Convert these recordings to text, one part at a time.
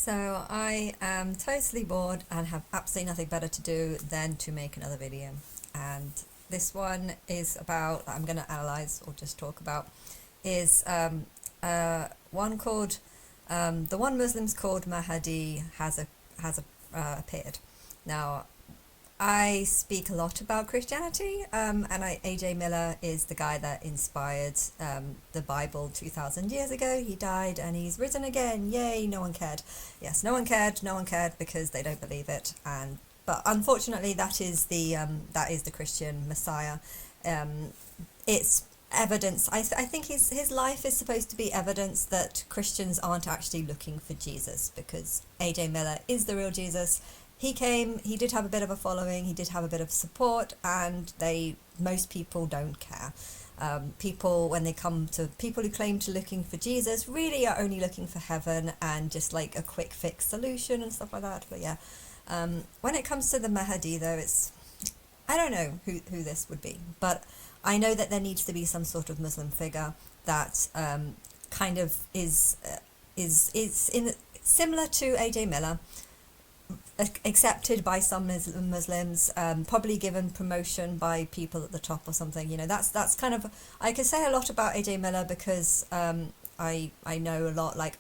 So I am totally bored and have absolutely nothing better to do than to make another video. And this one is about, I'm going to analyze or just talk about, is one called, the one Muslims called Mahdi has appeared. Now, I speak a lot about Christianity, and A.J. Miller is the guy that inspired the Bible 2,000 years ago. He died and he's risen again. Yay, no one cared. Yes, no one cared because they don't believe it. But unfortunately, that is the Christian Messiah. It's evidence. I think his life is supposed to be evidence that Christians aren't actually looking for Jesus, because A.J. Miller is the real Jesus. He came, he did have a bit of a following, he did have a bit of support, and most people don't care. People, when they come to people who claim to looking for Jesus, really are only looking for heaven and just like a quick fix solution and stuff like that. But yeah, when it comes to the Mahdi though, I don't know who this would be, but I know that there needs to be some sort of Muslim figure that kind of is similar to A.J. Miller, accepted by some Muslims, probably given promotion by people at the top or something. You know, that's kind of, I could say a lot about A.J. Miller because I know a lot. Like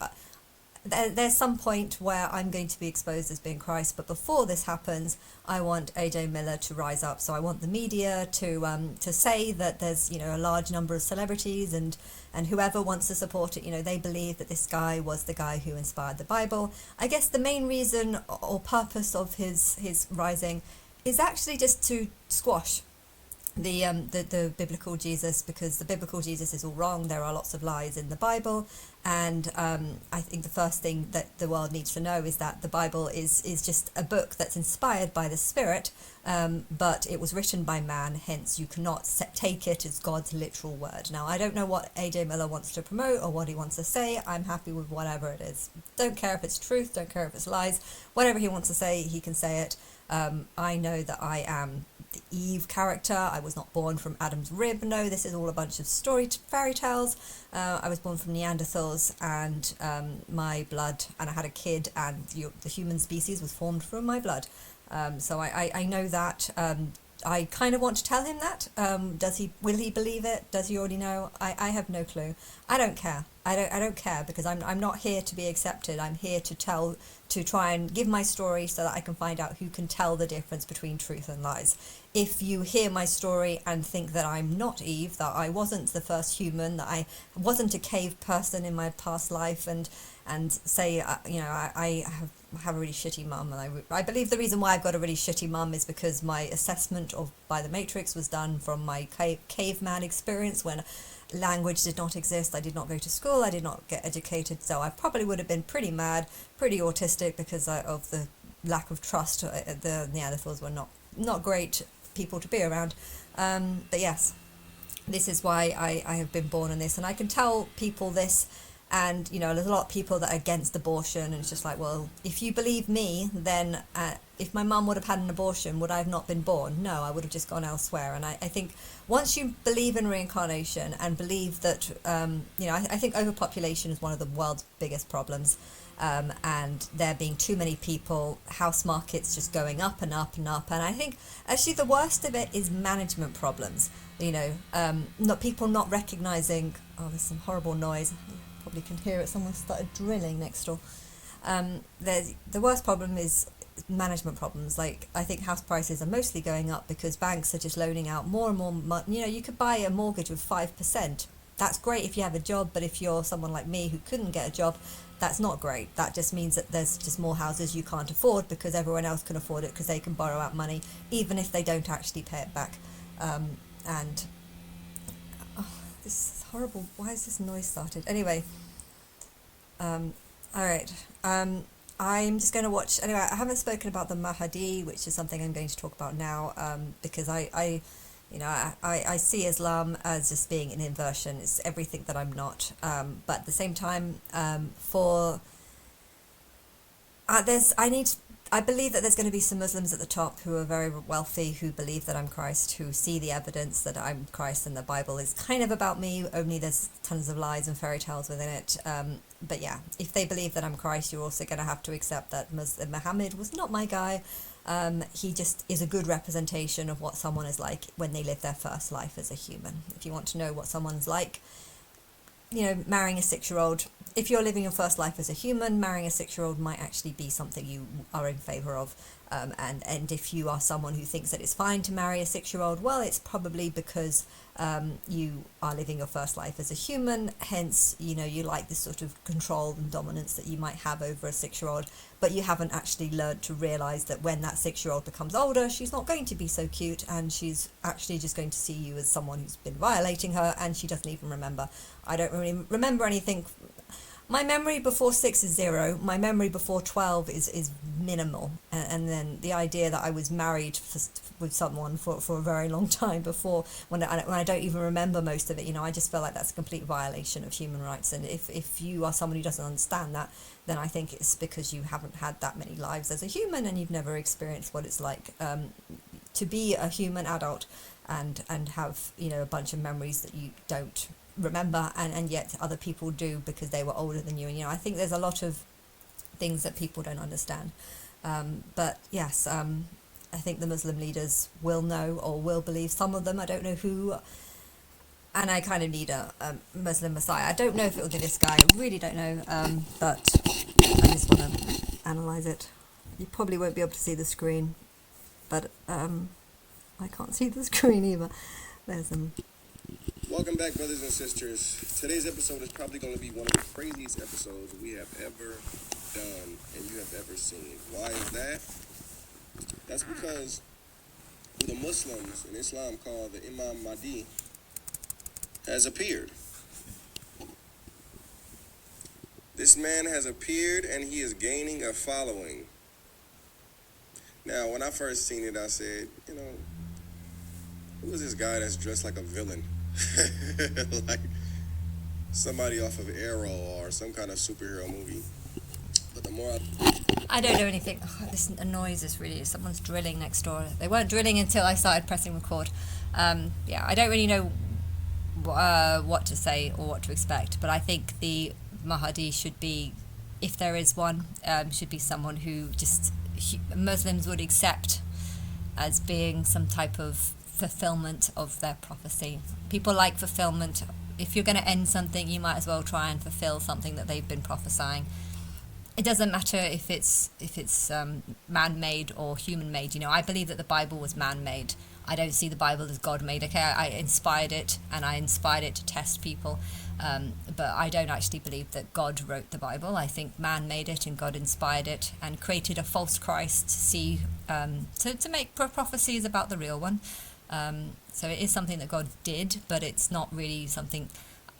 there's some point where I'm going to be exposed as being Christ, but before this happens, I want A.J. Miller to rise up. So I want the media to say that there's, you know, a large number of celebrities and whoever wants to support it, you know, they believe that this guy was the guy who inspired the Bible. I guess the main reason or purpose of his rising is actually just to squash the biblical Jesus, because the biblical Jesus is all wrong. There are lots of lies in the Bible, and I think the first thing that the world needs to know is that the Bible is just a book that's inspired by the Spirit, but it was written by man, hence you cannot take it as God's literal word. Now, I don't know what A.J. Miller wants to promote or what he wants to say. I'm happy with whatever it is. Don't care if it's truth, don't care if it's lies. Whatever he wants to say, he can say it. I know that I am the Eve character. I was not born from Adam's rib. No, this is all a bunch of fairy tales. I was born from Neanderthals and my blood, and I had a kid, and the human species was formed from my blood. So I know that. I kind of want to tell him that. Will he believe it? Does he already know? I have no clue. I don't care. I don't care, because I'm not here to be accepted. I'm here to try and give my story so that I can find out who can tell the difference between truth and lies. If you hear my story and think that I'm not Eve, that I wasn't the first human, that I wasn't a cave person in my past life, and say, you know, I have a really shitty mum, and I believe the reason why I've got a really shitty mum is because my assessment by the Matrix was done from my caveman experience when language did not exist. I did not go to school, I did not get educated, so I probably would have been pretty mad, pretty autistic, because of the lack of trust. The Neanderthals were not great people to be around. But yes, this is why I have been born in this, and I can tell people this. And, you know, there's a lot of people that are against abortion, and it's just like, well, if you believe me, then if my mum would have had an abortion, would I have not been born? No, I would have just gone elsewhere. And I think once you believe in reincarnation and believe that, you know, I think overpopulation is one of the world's biggest problems, and there being too many people, house markets just going up and up and up. And I think actually the worst of it is management problems, you know, not people not recognising, oh, there's some horrible noise. Probably can hear it. Someone started drilling next door. The worst problem is management problems. Like, I think house prices are mostly going up because banks are just loaning out more and more money. You know, you could buy a mortgage with 5%. That's great if you have a job, but if you're someone like me who couldn't get a job, that's not great. That just means that there's just more houses you can't afford because everyone else can afford it because they can borrow out money even if they don't actually pay it back. And this is horrible. Why is this noise started? Anyway, all right. I'm just going to watch. Anyway, I haven't spoken about the Mahdi, which is something I'm going to talk about now, because I see Islam as just being an inversion. It's everything that I'm not. But at the same time, I need I believe that there's going to be some Muslims at the top who are very wealthy, who believe that I'm Christ, who see the evidence that I'm Christ and the Bible is kind of about me, only there's tons of lies and fairy tales within it. But yeah, if they believe that I'm Christ, you're also going to have to accept that Muhammad was not my guy. He just is a good representation of what someone is like when they live their first life as a human. If you want to know what someone's like, marrying a 6-year-old, if you're living your first life as a human, marrying a 6-year-old might actually be something you are in favour of. And if you are someone who thinks that it's fine to marry a 6-year-old, well, it's probably because you are living your first life as a human. Hence, you like this sort of control and dominance that you might have over a 6-year-old, but you haven't actually learned to realise that when that 6-year-old becomes older, she's not going to be so cute, and she's actually just going to see you as someone who's been violating her, and she doesn't even remember. I don't really remember anything. My memory before 6 is 0. My memory before 12 is minimal. And then the idea that I was married with someone for a very long time before, when I don't even remember most of it, I just feel like that's a complete violation of human rights. And if you are someone who doesn't understand that, then I think it's because you haven't had that many lives as a human, and you've never experienced what it's like to be a human adult and have, a bunch of memories that you don't remember, and yet other people do because they were older than you. And I think there's a lot of things that people don't understand, but yes, I think the Muslim leaders will know or will believe. Some of them, I don't know who, and I kind of need a Muslim messiah. I don't know if it'll be this guy, I really don't know, but I just want to analyze it. You probably won't be able to see the screen, but I can't see the screen either. There's Welcome back, brothers and sisters. Today's episode is probably going to be one of the craziest episodes we have ever done and you have ever seen. Why is that? That's because who the Muslims in Islam call the Imam Mahdi has appeared. This man has appeared and he is gaining a following. Now, when I first seen it, I said, who is this guy that's dressed like a villain? Like somebody off of Arrow or some kind of superhero movie. But the more I don't know anything. This noise is really, someone's drilling next door. They weren't drilling until I started pressing record. I don't really know what to say or what to expect, but I think the Mahdi should be, if there is one, should be someone who just Muslims would accept as being some type of fulfillment of their prophecy. People like fulfillment. If you're going to end something, you might as well try and fulfill something that they've been prophesying. It doesn't matter if it's man-made or human-made. I believe that the Bible was man-made. I don't see the Bible as God-made. Okay, I inspired it, and I inspired it to test people. But I don't actually believe that God wrote the Bible. I think man made it and God inspired it and created a false Christ to make prophecies about the real one. So it is something that God did, but it's not really something.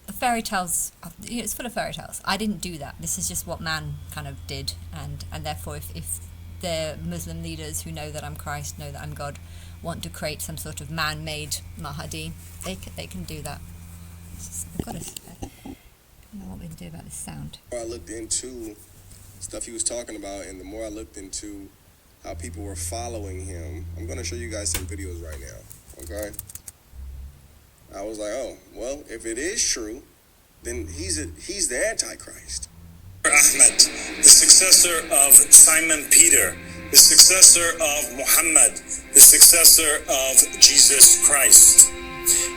The fairy tales, it's full of fairy tales. I didn't do that. This is just what man kind of did, and therefore if the Muslim leaders who know that I'm Christ, know that I'm God, want to create some sort of man-made Mahdi, they can do that. I've got to. I don't know what we can do about this sound. I looked into stuff he was talking about, and the more I looked into how people were following him, I'm going to show you guys some videos right now, okay? I was like, oh, well, if it is true, then he's the Antichrist. Ahmed, the successor of Simon Peter, the successor of Muhammad, the successor of Jesus Christ.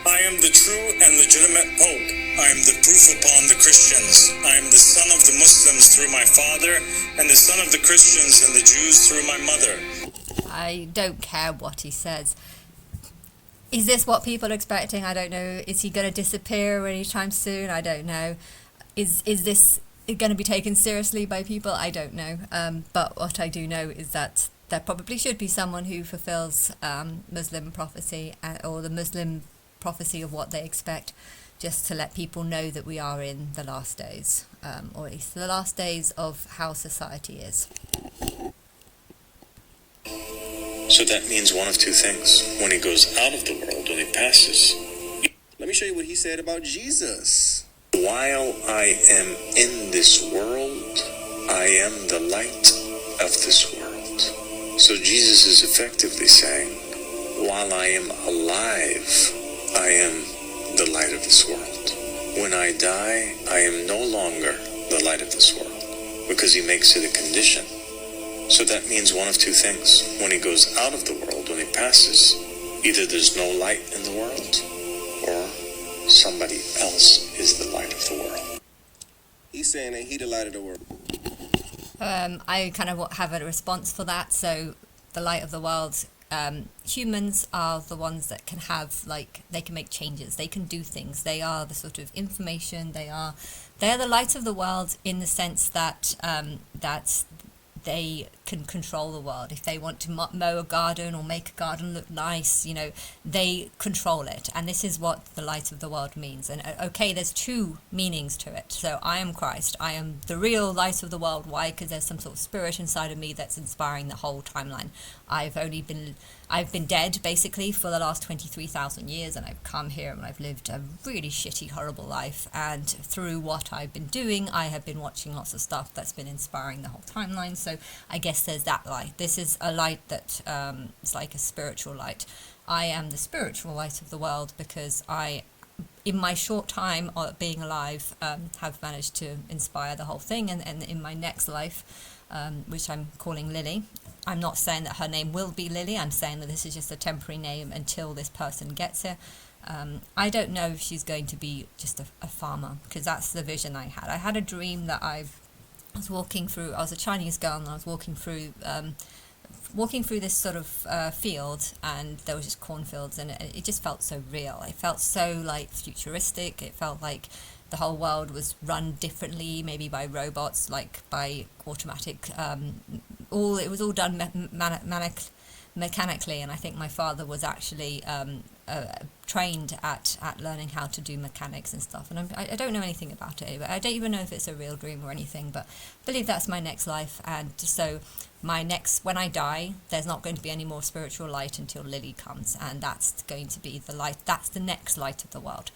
I am the true and legitimate Pope. I am the proof upon the Christians. I am the son of the Muslims through my father, and the son of the Christians and the Jews through my mother. I don't care what he says. Is this what people are expecting? I don't know. Is he going to disappear anytime soon? I don't know. Is this going to be taken seriously by people? I don't know. But what I do know is that there probably should be someone who fulfills Muslim prophecy or the Muslim prophecy of what they expect, just to let people know that we are in the last days, or at least the last days of how society is. So that means one of two things. When he goes out of the world, when he passes. Let me show you what he said about Jesus. While I am in this world, I am the light of this world. So Jesus is effectively saying, while I am alive, I am the light of this world. When I die, I am no longer the light of this world, because he makes it a condition. So that means one of two things. When he goes out of the world, when he passes, either there's no light in the world, or somebody else is the light of the world. He's saying that he the light of the world. I kind of have a response for that. So the light of the world, humans are the ones that can have, like, they can make changes, they can do things, they are the sort of information, they're the light of the world in the sense that that they can control the world. If they want to mow a garden or make a garden look nice, you know, they control it. And this is what the light of the world means. And okay, there's two meanings to it. So I am Christ. I am the real light of the world. Why? Because there's some sort of spirit inside of me that's inspiring the whole timeline. I've been dead basically for the last 23,000 years, and I've come here and I've lived a really shitty, horrible life. And through what I've been doing, I have been watching lots of stuff that's been inspiring the whole timeline. So I guess there's that light. This is a light that is like a spiritual light. I am the spiritual light of the world because I, in my short time of being alive, have managed to inspire the whole thing. And in my next life, which I'm calling Lily, I'm not saying that her name will be Lily. I'm saying that this is just a temporary name until this person gets here. I don't know if she's going to be just a farmer, because that's the vision I had. I had a dream that I was walking through. I was a Chinese girl, and I was walking through this sort of field, and there was just cornfields, and it just felt so real. It felt so like futuristic. It felt like the whole world was run differently, maybe by robots, like by automatic. It was all done mechanically, and I think my father was actually trained at learning how to do mechanics and stuff. And I don't know anything about it. I don't even know if it's a real dream or anything, but I believe that's my next life. And so when I die, there's not going to be any more spiritual light until Lily comes, and that's going to be the light. That's the next light of the world.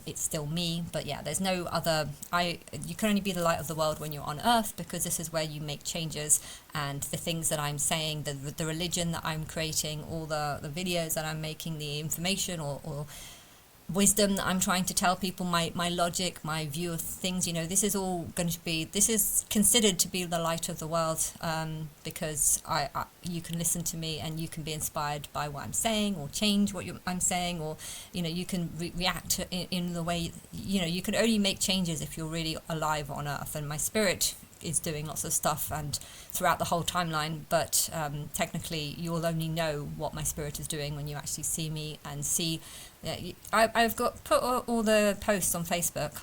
It's still me, but yeah, there's no other. You can only be the light of the world when you're on Earth, because this is where you make changes. And the things that I'm saying, the religion that I'm creating, all the videos that I'm making, the information or wisdom that I'm trying to tell people, my logic, my view of things, you know, this is all going to be, this is considered to be the light of the world, because you can listen to me and you can be inspired by what I'm saying, or change what I'm saying, or, you know, you can react in the way, you know, you can only make changes if you're really alive on Earth. And my spirit is doing lots of stuff and throughout the whole timeline, but technically you'll only know what my spirit is doing when you actually see me and see. I've put all the posts on Facebook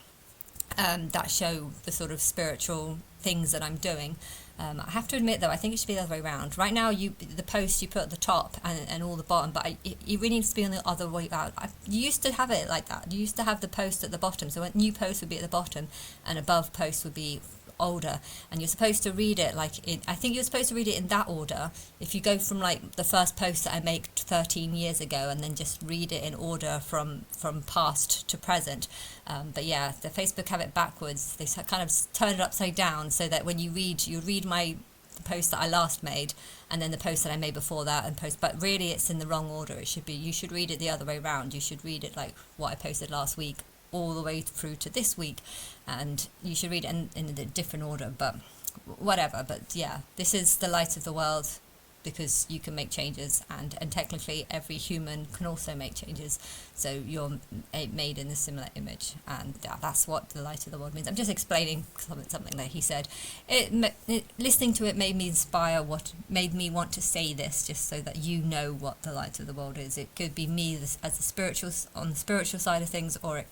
that show the sort of spiritual things that I'm doing. I have to admit though, I think it should be the other way around. Right now, the post you put at the top and all the bottom, but it really needs to be on the other way out. You used to have it like that. You used to have the post at the bottom, so a new post would be at the bottom, and above post would be older, and you're supposed to read it I think you're supposed to read it in that order. If you go from like the first post that I made 13 years ago, and then just read it in order from past to present. But yeah, the Facebook have it backwards. They kind of turn it upside down, so that when you read the post that I last made, and then the post that I made before that, but really it's in the wrong order. You should read it the other way around. You should read it like what I posted last week all the way through to this week, and you should read it in a different order, but whatever. But yeah, this is the light of the world, because you can make changes, and technically every human can also make changes, so you're made in a similar image, and that's what the light of the world means. I'm just explaining something that he said. Listening to it made me made me want to say this, just so that you know what the light of the world is. It could be me as the spiritual, on the spiritual side of things, or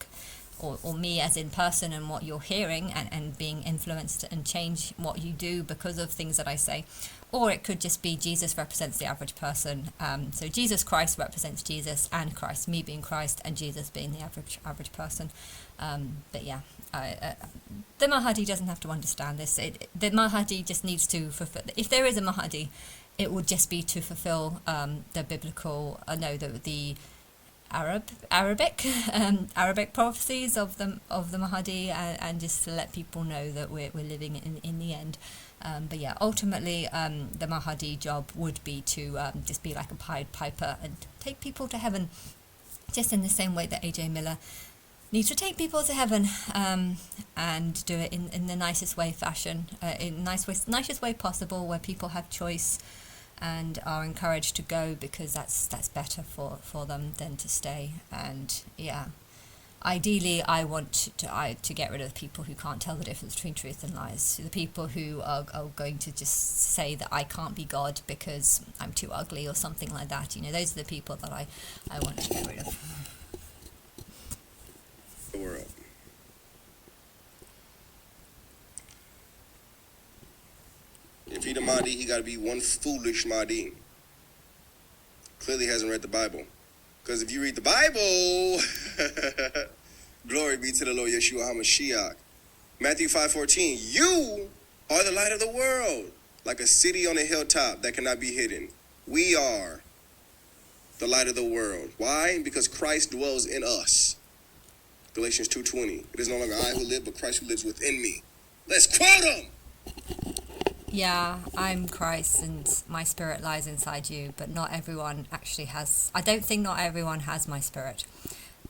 me as in person and what you're hearing and being influenced and change what you do because of things that I say. Or it could just be Jesus represents the average person. So Jesus Christ represents Jesus and Christ, me being Christ and Jesus being the average person. But yeah, the Mahdi doesn't have to understand this. The Mahdi just needs to fulfill. If there is a Mahdi, it would just be to fulfill the biblical, the Arabic prophecies of the Mahdi, and just to let people know that we're living in the end. But yeah, ultimately, the Mahdi job would be to just be like a Pied Piper and take people to heaven, just in the same way that AJ Miller needs to take people to heaven, and do it in the nicest way nicest way possible, where people have choice and are encouraged to go, because that's better for them than to stay. And yeah, ideally, I want to get rid of people who can't tell the difference between truth and lies. The people who are going to just say that I can't be God because I'm too ugly or something like that. Those are the people that I want to get rid of. The world. If he the Mahdi, he got to be one foolish Mahdi. Clearly hasn't read the Bible. Because if you read the Bible, glory be to the Lord Yeshua HaMashiach. Matthew 5:14, you are the light of the world, like a city on a hilltop that cannot be hidden. We are the light of the world. Why? Because Christ dwells in us. Galatians 2:20. It is no longer I who live, but Christ who lives within me. Let's quote him. Yeah, I'm Christ and my spirit lies inside you, but not everyone actually has. I don't think not everyone has my spirit.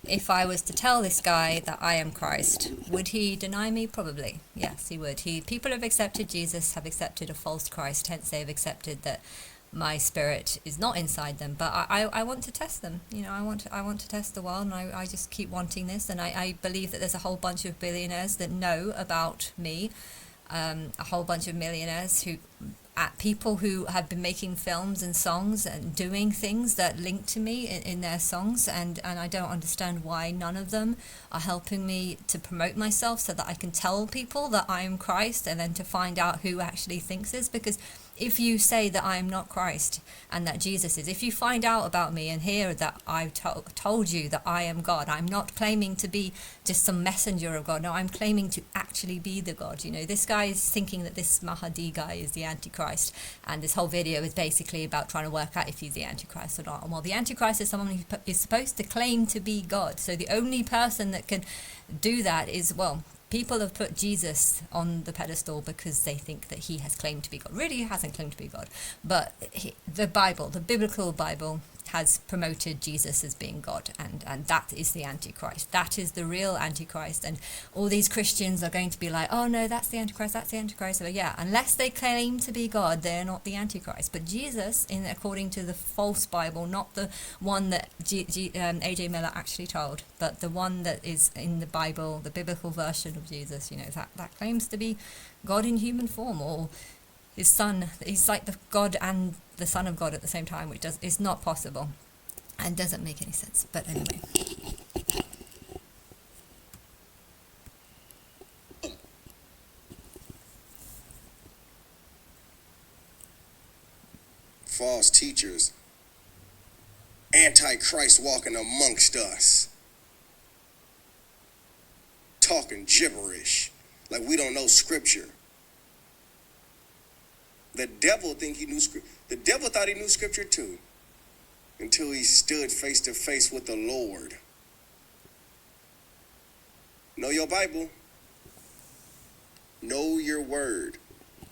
If I was to tell this guy that I am Christ, would he deny me? Probably. Yes, he would. People have accepted Jesus, have accepted a false Christ, hence they've accepted that my spirit is not inside them. But I want to test them. I want to test the world, and I just keep wanting this. And I believe that there's a whole bunch of billionaires that know about me. A whole bunch of millionaires people who have been making films and songs and doing things that link to me in their songs, and I don't understand why none of them are helping me to promote myself so that I can tell people that I am Christ, and then to find out who actually thinks this. Because if you say that I am not Christ and that Jesus is, if you find out about me and hear that I've told you that I am God, I'm not claiming to be just some messenger of God. No, I'm claiming to actually be the God. This guy is thinking that this Mahdi guy is the Antichrist, and this whole video is basically about trying to work out if he's the Antichrist or not. Well, the Antichrist is someone who is supposed to claim to be God. So the only person that can do that is, people have put Jesus on the pedestal because they think that he has claimed to be God. Really, he hasn't claimed to be God. But the Bible, the biblical Bible, has promoted Jesus as being God, and that is the Antichrist. That is the real Antichrist. And all these Christians are going to be like, oh no, that's the Antichrist, that's the Antichrist. So yeah, unless they claim to be God, they're not the Antichrist. But Jesus, according to the false Bible, not the one that AJ Miller actually told, but the one that is in the Bible, the biblical version of Jesus, that claims to be God in human form, or his son. He's like the God and the Son of God at the same time, which is not possible and doesn't make any sense. But anyway. False teachers, Antichrist walking amongst us, talking gibberish like we don't know scripture. The devil think he knew scripture. The devil thought he knew scripture too, until he stood face to face with the Lord. Know your Bible. Know your word.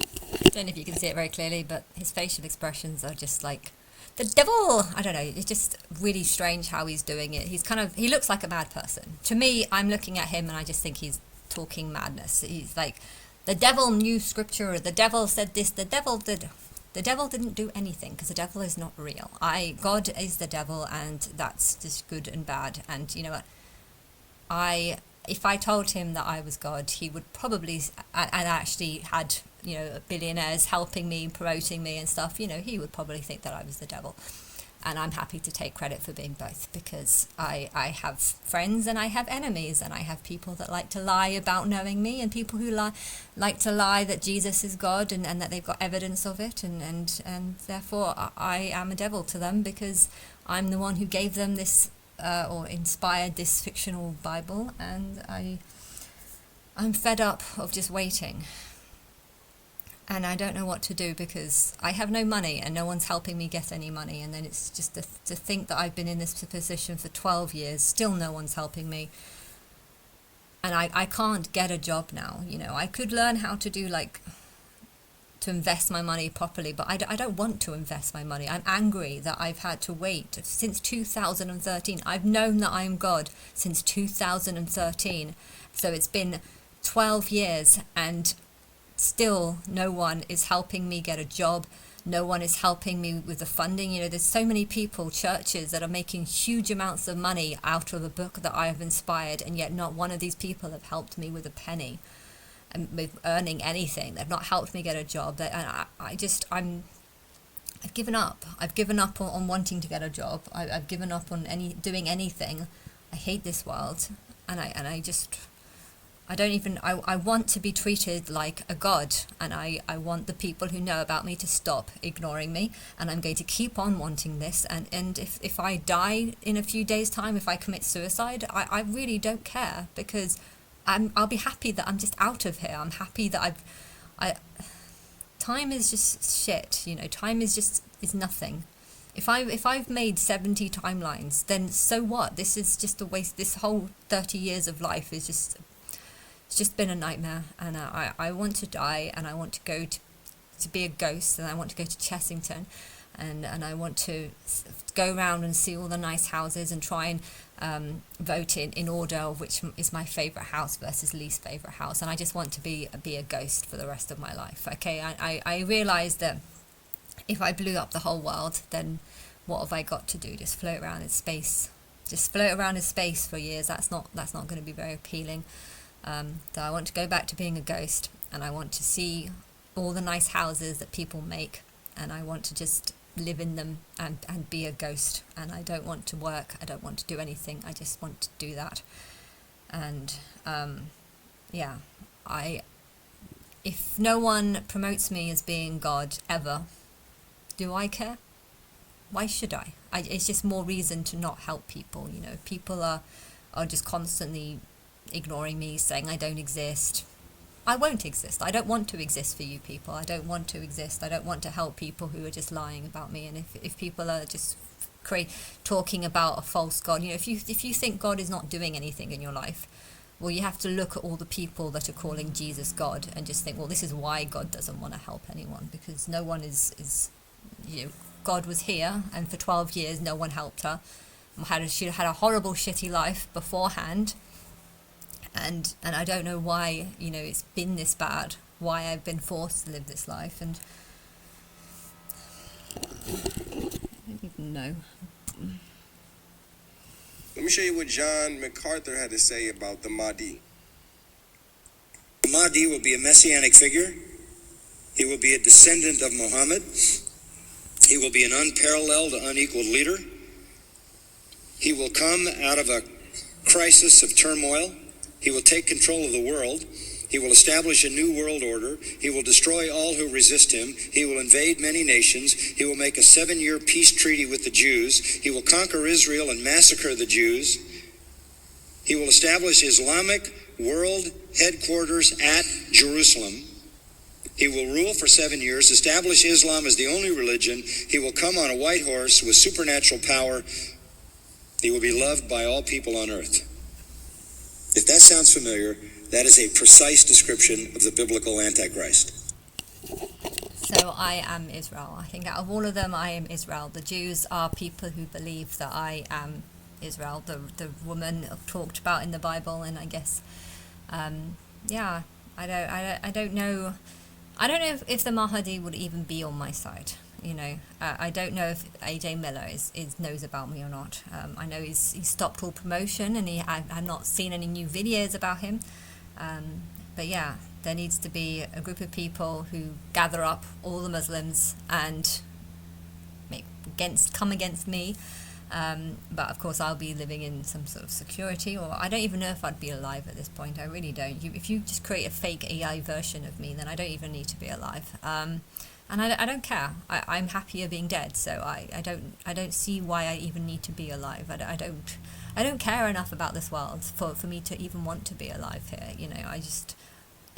I don't know if you can see it very clearly, but his facial expressions are just like the devil. I don't know. It's just really strange how he's doing it. He looks like a mad person. To me, I'm looking at him and I just think he's talking madness. He's like, the devil knew scripture, the devil said this, the devil didn't do anything, because the devil is not real. God is the devil, and that's just good and bad. And you know what? If I told him that I was God, he would probably, and actually had, billionaires helping me, promoting me and stuff, he would probably think that I was the devil. And I'm happy to take credit for being both, because I have friends and I have enemies, and I have people that like to lie about knowing me, and people who like to lie that Jesus is God, and that they've got evidence of it, and therefore I am a devil to them, because I'm the one who gave them this or inspired this fictional Bible, and I'm fed up of just waiting. And I don't know what to do, because I have no money and no one's helping me get any money. And then it's just to think that I've been in this position for 12 years, still no one's helping me. And I can't get a job now. I could learn how to do invest my money properly, but I don't want to invest my money. I'm angry that I've had to wait since 2013. I've known that I am God since 2013. So it's been 12 years and still no one is helping me get a job. No one is helping me with the funding. You know, there's so many people, churches, that are making huge amounts of money out of a book that I have inspired, and yet not one of these people have helped me with a penny and with earning anything. They've not helped me get a job. I've given up. I've given up on wanting to get a job. I've given up on doing anything. I hate this world, and I want to be treated like a god, and I want the people who know about me to stop ignoring me, and I'm going to keep on wanting this, and if I die in a few days' time, if I commit suicide, I really don't care, because I'll be happy that I'm just out of here. I'm happy that time is just shit, you know, time is nothing. If I've made 70 timelines, then so what? This is just a waste. This whole 30 years of life is just, it's just been a nightmare, and I want to die, and I want to go to be a ghost, and I want to go to Chessington, and I want to go around and see all the nice houses and try and vote in order of which is my favourite house versus least favourite house, and I just want to be a ghost for the rest of my life. Okay, I realise that if I blew up the whole world, then what have I got to do? Just float around in space? Just float around in space for years? That's not going to be very appealing. So I want to go back to being a ghost, and I want to see all the nice houses that people make, and I want to just live in them and be a ghost, and I don't want to work, I don't want to do anything, I just want to do that. And if no one promotes me as being God ever, do I care? Why should I? It's just more reason to not help people. You know, people are just constantly ignoring me, saying I don't exist. I won't exist. I don't want to exist for you people. I don't want to exist. I don't want to help people who are just lying about me. And if people are just talking about a false God, you know, if you think God is not doing anything in your life, well, you have to look at all the people that are calling Jesus God and just think, well, this is why God doesn't want to help anyone, because no one is you know, God was here, and for 12 years no one helped her. She had a horrible, shitty life beforehand. And I don't know why, you know, it's been this bad, why I've been forced to live this life, and I don't even know. Let me show you what John MacArthur had to say about the Mahdi. The Mahdi will be a messianic figure. He will be a descendant of Muhammad. He will be an unparalleled, unequaled leader. He will come out of a crisis of turmoil. He will take control of the world. He will establish a new world order. He will destroy all who resist him. He will invade many nations. He will make a 7-year peace treaty with the Jews. He will conquer Israel and massacre the Jews. He will establish Islamic world headquarters at Jerusalem. He will rule for 7 years, establish Islam as the only religion. He will come on a white horse with supernatural power. He will be loved by all people on earth. If that sounds familiar, that is a precise description of the biblical Antichrist. So I am Israel. I think out of all of them, I am Israel. The Jews are people who believe that I am Israel. The woman talked about in the Bible, and I guess, I don't know. I don't know if the Mahdi would even be on my side. You know, I don't know if AJ Miller knows about me or not. I know he's stopped all promotion, and I've not seen any new videos about him. But yeah, there needs to be a group of people who gather up all the Muslims and come against me. But of course, I'll be living in some sort of security, or I don't even know if I'd be alive at this point. I really don't. If you just create a fake AI version of me, then I don't even need to be alive. And I don't care. I'm happier being dead, so I don't see why I even need to be alive. I don't care enough about this world for me to even want to be alive here. You know,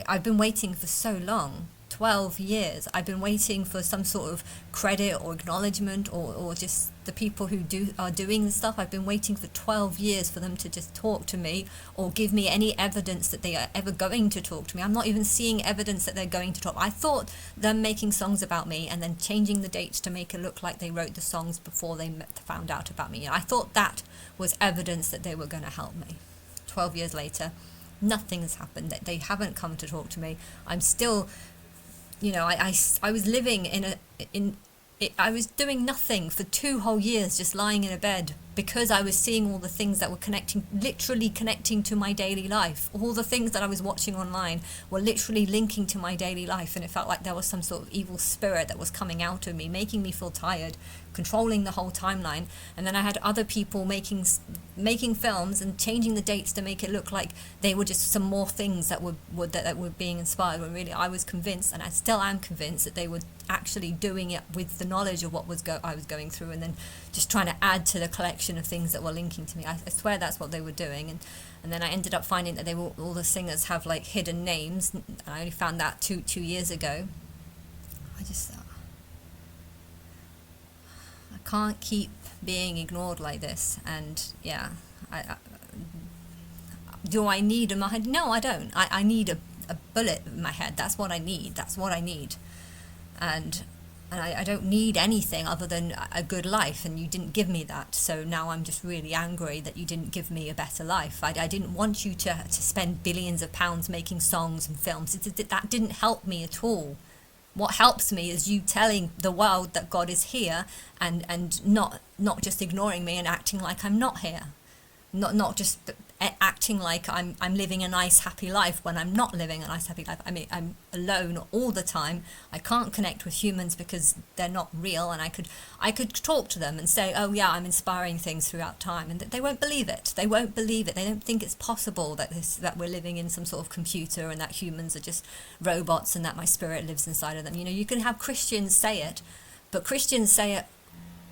I've been waiting for so long. 12 years. I've been waiting for some sort of credit or acknowledgement, or just the people who are doing this stuff. I've been waiting for 12 years for them to just talk to me or give me any evidence that they are ever going to talk to me. I'm not even seeing evidence that they're going to talk. I thought them making songs about me and then changing the dates to make it look like they wrote the songs before they found out about me, I thought that was evidence that they were going to help me. 12 years later, nothing has happened. They haven't come to talk to me. I'm still, I was living I was doing nothing for 2 whole years, just lying in a bed, because I was seeing all the things that were literally connecting to my daily life. All the things that I was watching online were literally linking to my daily life, and it felt like there was some sort of evil spirit that was coming out of me, making me feel tired, controlling the whole timeline. And then I had other people making films and changing the dates to make it look like they were just some more things that were being inspired, when really I was convinced, and I still am convinced, that they were actually doing it with the knowledge of what I was going through, and then just trying to add to the collection of things that were linking to me. I swear that's what they were doing. And then I ended up finding that all the singers have like hidden names, and I only found that two years ago. I can't keep being ignored like this. And yeah, do I need in my head? No, I don't. I need a bullet in my head. That's what I need. And I don't need anything other than a good life, and you didn't give me that. So now I'm just really angry that you didn't give me a better life. I didn't want you to spend billions of pounds making songs and films. That didn't help me at all. What helps me is you telling the world that God is here, and not just ignoring me and acting like I'm not here. Not just acting like I'm living a nice happy life when I'm not living a nice happy life. I mean, I'm alone all the time. I can't connect with humans because they're not real, and I could talk to them and say, oh yeah, I'm inspiring things throughout time, and they won't believe it. They won't believe it. They don't think it's possible that we're living in some sort of computer, and that humans are just robots, and that my spirit lives inside of them. You can have Christians say it, but Christians say it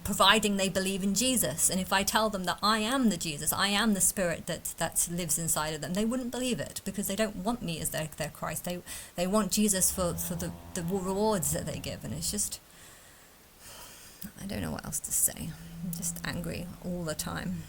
providing they believe in Jesus. And if I tell them that I am the Jesus, I am the spirit that lives inside of them, they wouldn't believe it, because they don't want me as their Christ. They want Jesus for the rewards that they give. And it's just, I don't know what else to say. I'm just angry all the time.